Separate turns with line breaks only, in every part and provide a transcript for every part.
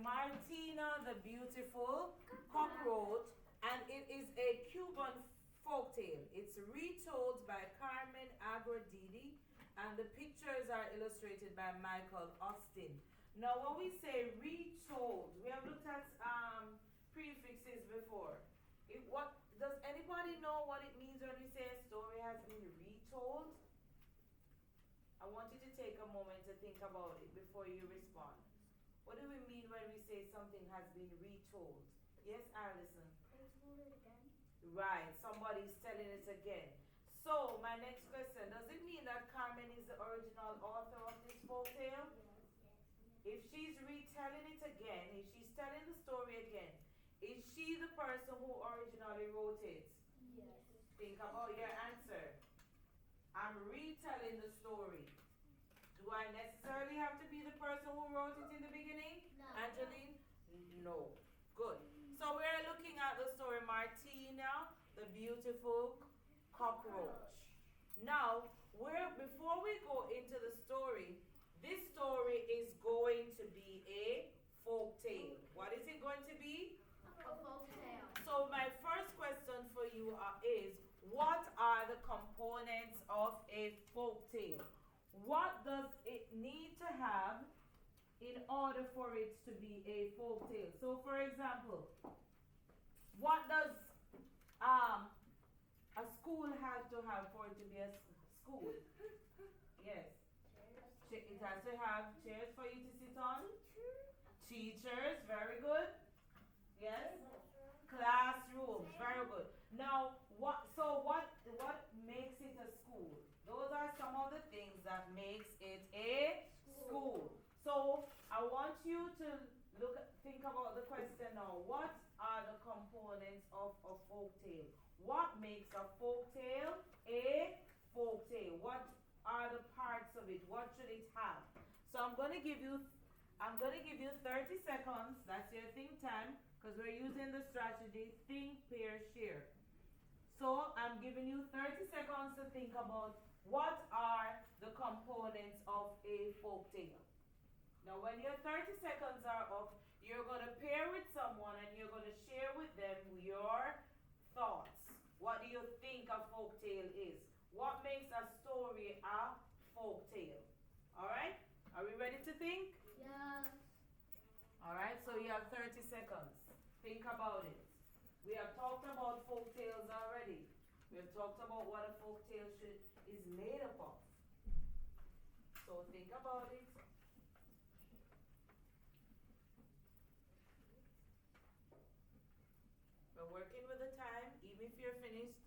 Martina the Beautiful Cockroach, and it is a Cuban folktale. It's retold by Carmen Agrodidi, and the pictures are illustrated by Michael Austin. Now, when we say retold, we have looked at prefixes before. What does anybody know what it means when we say a story has been retold? I want you to take a moment to think about it before you respond. What do we mean when we say something has been retold? Yes, Alison?
They told it again.
Right, somebody's telling it again. So, my next question, does it mean that Carmen is the original author of this folk tale? If she's retelling it again, if she's telling the story again, is she the person who originally wrote it?
Yes.
Think about your answer. I'm retelling the story. Do I necessarily have to be the person who wrote it in the beginning?
No.
Angeline? No. Good. So we're looking at the story Martina, the Beautiful Cockroach. Now, before we go into the story, this story is going to be a folk tale. What is it going to be?
A folk tale.
So my first question for you is, what are the components of a folk tale? What does it need to have in order for it to be a folk tale? So for example, what does a school have to have for it to be a school? Yes. It has to have chairs for you to sit on. Teachers, very good. Yes. Classrooms, very good. Now, what makes it a school? Those are some of the things that makes it a school. So I want you to think about the question now. What are the components of a folk tale? What makes a folk tale a folk tale? What are the parts of it? What should it have? So I'm going to give you 30 seconds. That's your think time, because we're using the strategy think, pair, share. So I'm giving you 30 seconds to think about what are the components of a folk tale. Now when your 30 seconds are up, you're going to pair with someone and you're going to share with them your thoughts. What do you think a folk tale is? What makes a story a folk tale? Alright? Are we ready to think?
Yes.
Alright, so you have 30 seconds. Think about it. We have talked about folk tales already. We have talked about what a folk tale is made up of. So think about it. We're working with the time. Even if you're finished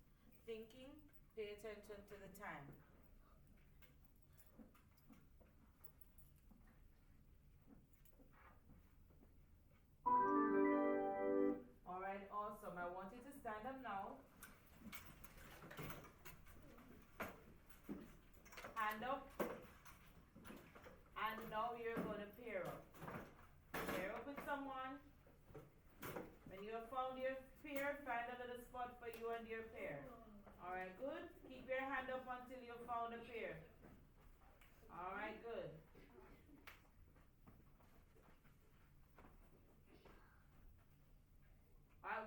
thinking, pay attention to the time. Alright, awesome. I want you to stand up now. Hand up. And now you're going to pair up. Pair up with someone. When you have found your pair, find a little spot for you and your pair. Alright, good. Keep your hand up until you found a pair. Alright, good.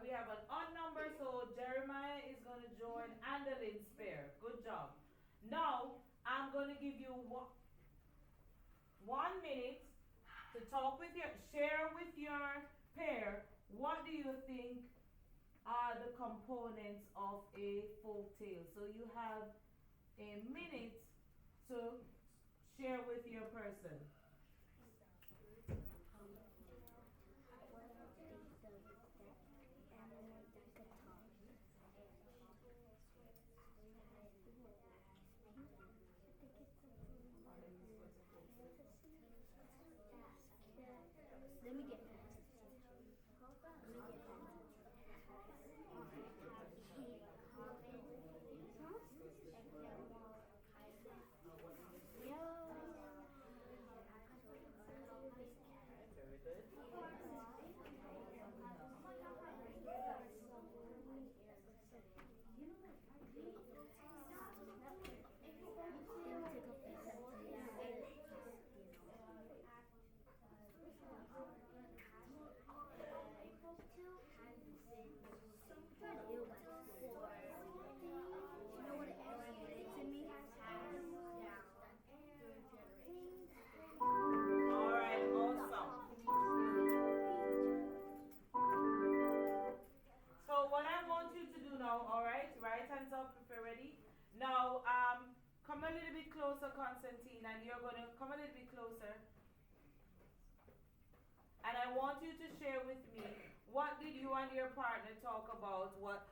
We have an odd number, so Jeremiah is going to join Andelin's pair. Good job. Now, I'm going to give you 1 minute to share with your pair. What do you think are the components of a folk tale? So you have a minute to share with your person.
Let me get
want you to share with me what did you and your partner talk about, what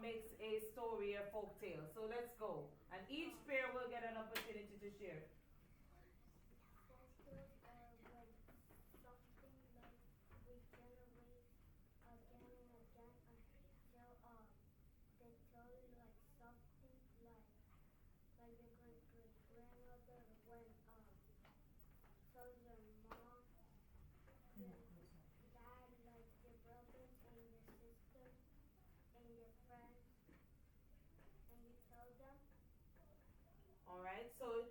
makes a story a folk tale. So let's go. And each pair will get an opportunity to share.
Folktales are like something like we generate again and again until they tell you like something like your great great grandmother when tells your mom, your dad, like your brothers and your sisters and your friends, and you tell them.
Alright, so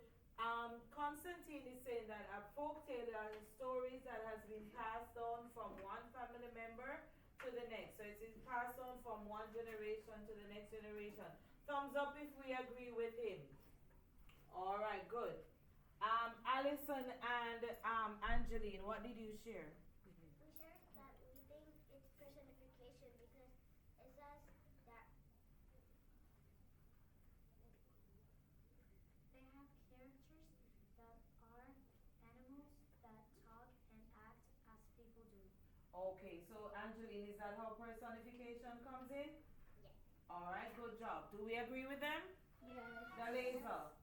Constantine is saying that a folk tale are stories that has been passed on from one family member to the next. So it is passed on from one generation to the next generation. Thumbs up if we agree with him. Alright, good. Allison and Angeline, what did you share?
We shared that we think it's personification because it says that they have characters that are animals that talk and act as people do.
Okay, so Angeline, is that how personification comes in?
Yes.
Alright, good job. Do we agree with them?
Yes.
Dalesa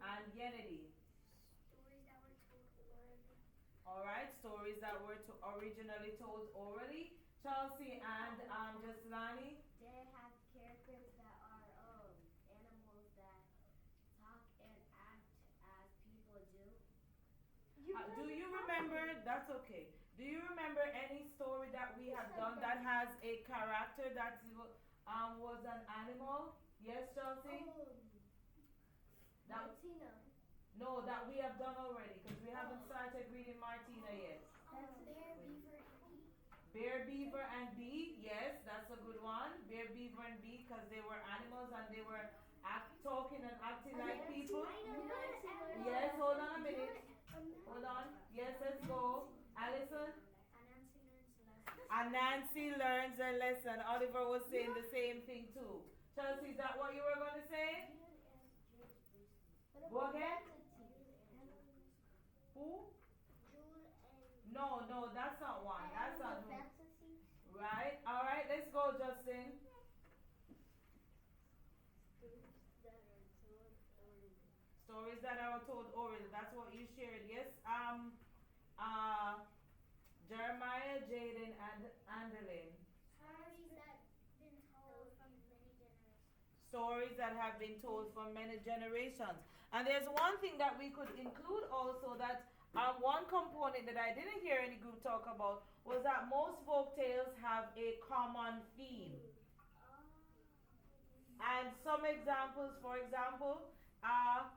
and Kennedy.
Stories that were told orally.
Alright, stories that were originally told orally. Chelsea and Jaslani.
They have characters that are animals that talk and act as people do.
Do you remember? That's okay. Do you remember any story that we have done that has a character that was an animal? Yes, Chelsea?
Martina.
No, that we have done already because we haven't started reading Martina yet.
Bear, beaver, and bee.
Bear, beaver, and bee. Yes, that's a good one. Bear, beaver, and bee because they were animals and they were talking and acting like people. Yes, hold on a minute. Hold on. Yes, let's go. Allison? Nancy learns a lesson. Oliver was saying the same thing too. Chelsea, is that what you were going to say? Go again? Who? No, that's not one. That's not who. Right? Alright, let's go, Justin. Stories that are told orally. That's what you shared. Yes? Jeremiah, Jaden, and Andeline. Stories that have been told from many generations. And there's one thing that we could include also that one component that I didn't hear any group talk about was that most folk tales have a common theme. And some examples, for example, are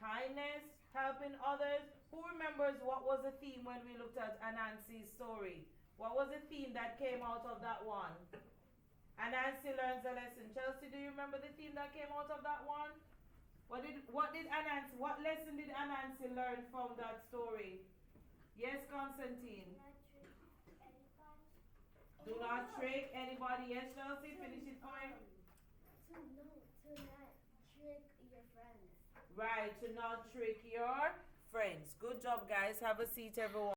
kindness, helping others. Who remembers what was the theme when we looked at Anansi's story? What was the theme that came out of that one? Anansi learns a lesson. Chelsea, do you remember the theme that came out of that one? What lesson did Anansi learn from that story? Yes, Constantine. Do not trick anybody. Yes, Chelsea, finish it for him.
To not trick your friends.
Right, to not trick your friends. Good job, guys. Have a seat, everyone.